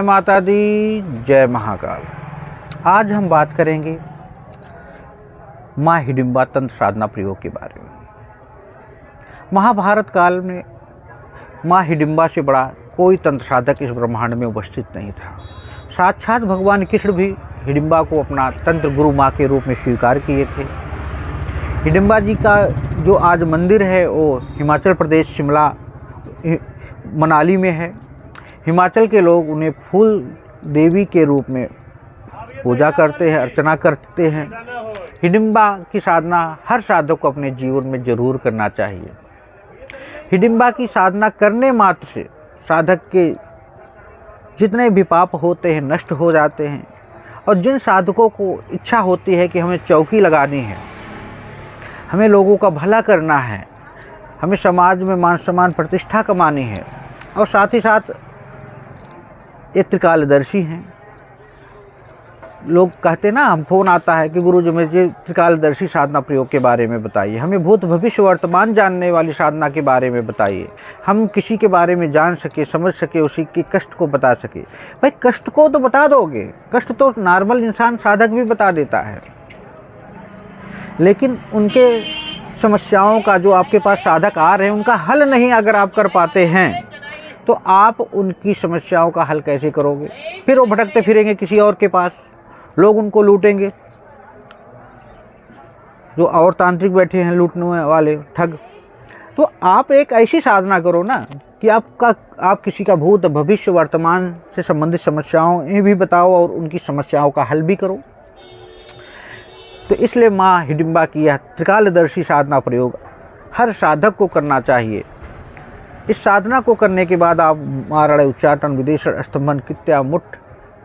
माता दी, जय महाकाल। आज हम बात करेंगे माँ हिडिंबा तंत्र साधना प्रयोग के बारे में। महाभारत काल में माँ हिडिंबा से बड़ा कोई तंत्र साधक इस ब्रह्मांड में उपस्थित नहीं था। साक्षात भगवान कृष्ण भी हिडिंबा को अपना तंत्र गुरु माँ के रूप में स्वीकार किए थे। हिडिंबा जी का जो आज मंदिर है वो हिमाचल प्रदेश शिमला मनाली में है। हिमाचल के लोग उन्हें फूल देवी के रूप में पूजा करते हैं, अर्चना करते हैं। हिडिंबा की साधना हर साधक को अपने जीवन में जरूर करना चाहिए। हिडिंबा की साधना करने मात्र से साधक के जितने भी पाप होते हैं नष्ट हो जाते हैं। और जिन साधकों को इच्छा होती है कि हमें चौकी लगानी है, हमें लोगों का भला करना है, हमें समाज में मान सम्मान प्रतिष्ठा कमानी है, और साथ ही साथ ये त्रिकालदर्शी हैं। लोग कहते ना, हम फोन आता है कि गुरुजी मुझे त्रिकालदर्शी साधना प्रयोग के बारे में बताइए, हमें भूत भविष्य वर्तमान जानने वाली साधना के बारे में बताइए, हम किसी के बारे में जान सके, समझ सके, उसी के कष्ट को बता सके। भाई कष्ट को तो बता दोगे, कष्ट तो नॉर्मल इंसान साधक भी बता देता है, लेकिन उनके समस्याओं का जो आपके पास साधक आ रहे हैं उनका हल नहीं अगर आप कर पाते हैं तो आप उनकी समस्याओं का हल कैसे करोगे? फिर वो भटकते फिरेंगे किसी और के पास, लोग उनको लूटेंगे। जो और तांत्रिक बैठे हैं लूटने वाले ठग। तो आप एक ऐसी साधना करो ना कि आप किसी का भूत भविष्य वर्तमान से संबंधित समस्याओं भी बताओ और उनकी समस्याओं का हल भी करो। तो इसलिए माँ हिडिंबा की यह त्रिकालदर्शी साधना प्रयोग हर साधक को करना चाहिए। इस साधना को करने के बाद आप मारण उच्चाटन विदेशर स्तंभन कित्या मुठ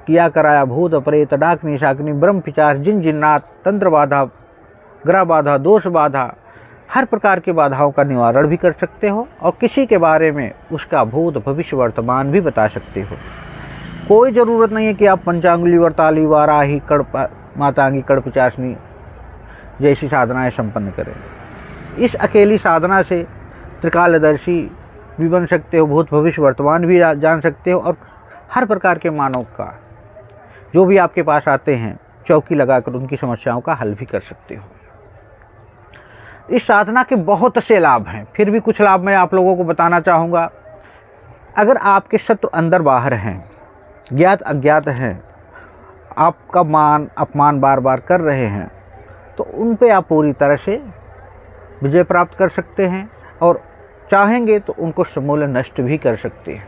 किया कराया भूत प्रेत डाकनी शाकनी ब्रह्म पिचार जिन जिन्नात तंत्र बाधा ग्रह बाधा दोष बाधा हर प्रकार की बाधाओं का निवारण भी कर सकते हो और किसी के बारे में उसका भूत भविष्य वर्तमान भी बता सकते हो। कोई ज़रूरत नहीं है कि आप पंचांगुली वरताली वाराही कड़ मातांगी कड़ पिचासनी जैसी साधनाएं संपन्न करें। इस अकेली साधना से त्रिकालदर्शी भी बन सकते हो, भूत भविष्य वर्तमान भी जान सकते हो और हर प्रकार के मानव का जो भी आपके पास आते हैं चौकी लगाकर उनकी समस्याओं का हल भी कर सकते हो। इस साधना के बहुत से लाभ हैं, फिर भी कुछ लाभ मैं आप लोगों को बताना चाहूँगा। अगर आपके शत्रु अंदर बाहर हैं, ज्ञात अज्ञात हैं, आपका मान अपमान बार बार कर रहे हैं, तो उन पे आप पूरी तरह से विजय प्राप्त कर सकते हैं और चाहेंगे तो उनको समूल नष्ट भी कर सकते हैं।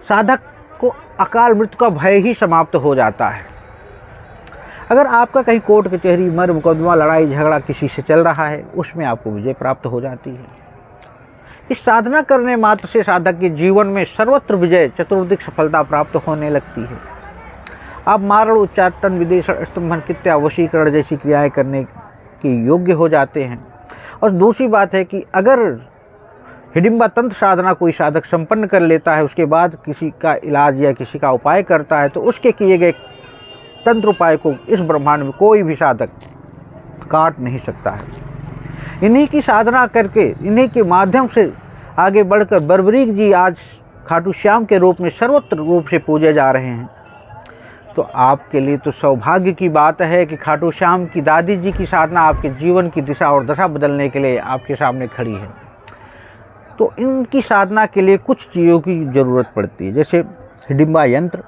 साधक को अकाल मृत्यु का भय ही समाप्त हो जाता है। अगर आपका कहीं कोर्ट कचहरी मर मुकदमा लड़ाई झगड़ा किसी से चल रहा है, उसमें आपको विजय प्राप्त हो जाती है। इस साधना करने मात्र से साधक के जीवन में सर्वत्र विजय चतुर्दिक सफलता प्राप्त होने लगती है। आप मारण उच्चाटन विदेशर स्तंभन कित्या वशीकरण जैसी क्रियाएं करने के योग्य हो जाते हैं। और दूसरी बात है कि अगर हिडिंबा तंत्र साधना कोई साधक संपन्न कर लेता है, उसके बाद किसी का इलाज या किसी का उपाय करता है, तो उसके किए गए तंत्र उपाय को इस ब्रह्मांड में कोई भी साधक काट नहीं सकता है। इन्हीं की साधना करके, इन्हीं के माध्यम से आगे बढ़कर बर्बरीक जी आज खाटू श्याम के रूप में सर्वत्र रूप से पूजे जा रहे हैं। तो आपके लिए तो सौभाग्य की बात है कि खाटू श्याम की दादी जी की साधना आपके जीवन की दिशा और दशा बदलने के लिए आपके सामने खड़ी है। तो इनकी साधना के लिए कुछ चीज़ों की ज़रूरत पड़ती है, जैसे हिडिंबा यंत्र,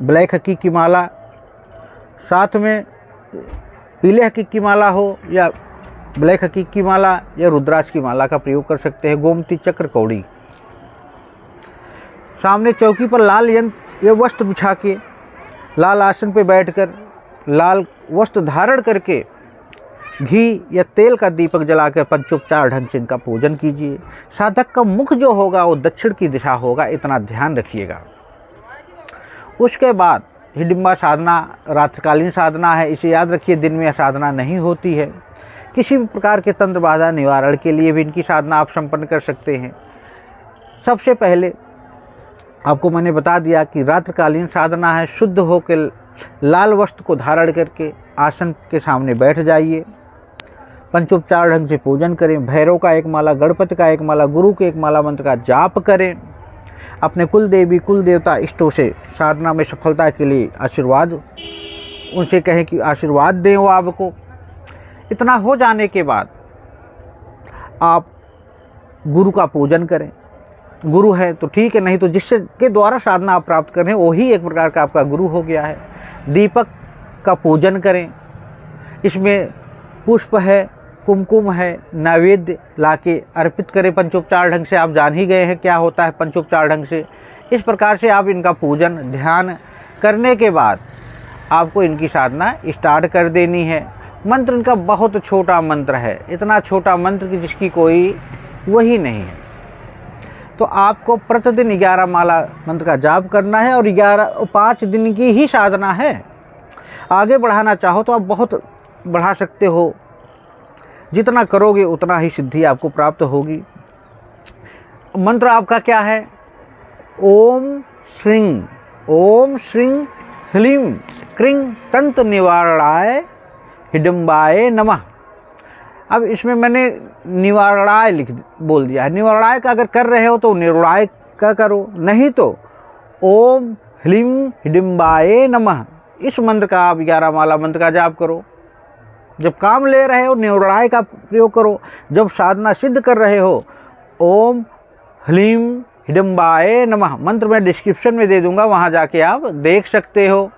ब्लैक हकीक की माला, साथ में पीले हकीक की माला हो या ब्लैक हकीक की माला या रुद्राक्ष की माला का प्रयोग कर सकते हैं। गोमती चक्र कौड़ी, सामने चौकी पर लाल यंत्र या वस्त्र बिछा के लाल आसन पर बैठकर लाल वस्त्र धारण करके घी या तेल का दीपक जलाकर पंचोपचार ढंग से इनका पूजन कीजिए। साधक का मुख जो होगा वो दक्षिण की दिशा होगा, इतना ध्यान रखिएगा। उसके बाद हिडिंबा साधना रात्रिकालीन साधना है, इसे याद रखिए, दिन में यह साधना नहीं होती है। किसी भी प्रकार के तंत्र बाधा निवारण के लिए भी इनकी साधना आप संपन्न कर सकते हैं। सबसे पहले आपको मैंने बता दिया कि रात्रिकालीन साधना है। शुद्ध होकर लाल वस्त्र को धारण करके आसन के सामने बैठ जाइए, पंचोपचार ढंग से पूजन करें, भैरव का एक माला, गणपति का एक माला, गुरु के एक माला मंत्र का जाप करें। अपने कुल देवी कुल देवता इष्टों से साधना में सफलता के लिए आशीर्वाद उनसे कहें कि आशीर्वाद दें वो आपको। इतना हो जाने के बाद आप गुरु का पूजन करें। गुरु है तो ठीक है, नहीं तो जिससे के द्वारा साधना आप प्राप्त करें वही एक प्रकार का आपका गुरु हो गया है। दीपक का पूजन करें, इसमें पुष्प है, कुमकुम है, नैवेद्य लाके अर्पित करें पंचोपचार ढंग से। आप जान ही गए हैं क्या होता है पंचोपचार ढंग से। इस प्रकार से आप इनका पूजन ध्यान करने के बाद आपको इनकी साधना स्टार्ट कर देनी है। मंत्र इनका बहुत छोटा मंत्र है, इतना छोटा मंत्र कि जिसकी कोई वही नहीं है। तो आपको प्रतिदिन 11 माला मंत्र का जाप करना है और 5 दिन की ही साधना है। आगे बढ़ाना चाहो तो आप बहुत बढ़ा सकते हो, जितना करोगे उतना ही सिद्धि आपको प्राप्त होगी। मंत्र आपका क्या है? ओम श्रीं ह्लीं क्रीं तंत्र निवारणाय हिडिंबाय नमः। अब इसमें मैंने निवारणाय बोल दिया है। निवारणाय का अगर कर रहे हो तो निवारणाय का करो, नहीं तो ओम ह्लीं हिडिंबाय नमः इस मंत्र का आप 11 माला मंत्र का जाप करो। जब काम ले रहे हो निवारणाय का प्रयोग करो, जब साधना सिद्ध कर रहे हो ओम ह्लीं हिडिंबाय नमः। मंत्र मैं डिस्क्रिप्शन में दे दूंगा, वहाँ जाके आप देख सकते हो।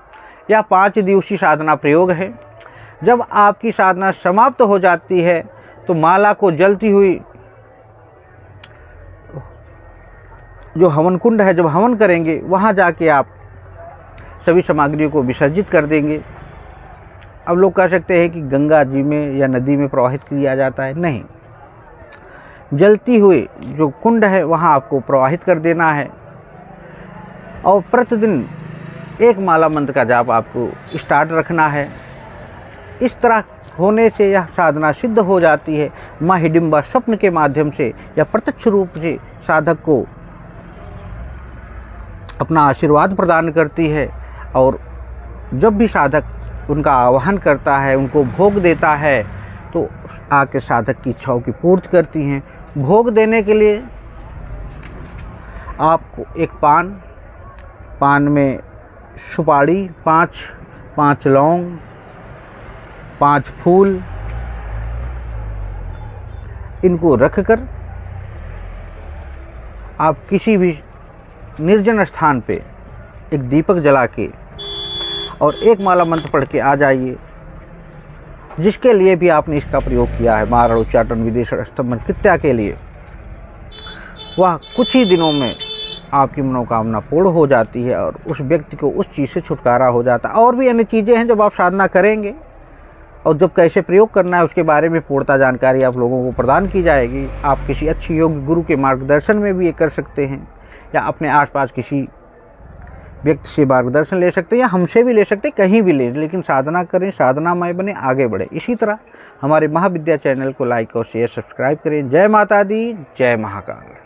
यह 5 दिवसीय साधना प्रयोग है। जब आपकी साधना समाप्त हो जाती है तो माला को जलती हुई जो हवन कुंड है, जब हवन करेंगे वहाँ जाके आप सभी सामग्रियों को विसर्जित कर देंगे। अब लोग कह सकते हैं कि गंगा जी में या नदी में प्रवाहित किया जाता है, नहीं, जलती हुई जो कुंड है वहाँ आपको प्रवाहित कर देना है। और प्रतिदिन 1 माला मंत्र का जाप आपको स्टार्ट रखना है। इस तरह होने से यह साधना सिद्ध हो जाती है। माँ हिडिंबा स्वप्न के माध्यम से या प्रत्यक्ष रूप से साधक को अपना आशीर्वाद प्रदान करती है। और जब भी साधक उनका आवाहन करता है, उनको भोग देता है, तो आके साधक की इच्छाओं की पूर्ति करती हैं। भोग देने के लिए आपको एक पान में सुपारी 5 लौंग, 5 फूल, इनको रखकर आप किसी भी निर्जन स्थान पे एक दीपक जला के और 1 माला मंत्र पढ़ के आ जाइए। जिसके लिए भी आपने इसका प्रयोग किया है, मारण उच्चाटन विदेशर स्तंभन कृत्या के लिए, वह कुछ ही दिनों में आपकी मनोकामना पूर्ण हो जाती है और उस व्यक्ति को उस चीज़ से छुटकारा हो जाता है। और भी अन्य चीज़ें हैं जब आप साधना करेंगे और जब कैसे प्रयोग करना है उसके बारे में पूर्णतः जानकारी आप लोगों को प्रदान की जाएगी। आप किसी अच्छी योग्य गुरु के मार्गदर्शन में भी ये कर सकते हैं, या अपने आसपास किसी व्यक्ति से मार्गदर्शन ले सकते हैं, या हमसे भी ले सकते हैं, कहीं भी ले, लेकिन साधना करें, साधनामय बने, आगे बढ़े। इसी तरह हमारे महाविद्या चैनल को लाइक और शेयर सब्सक्राइब करें। जय माता दी, जय महाकाल।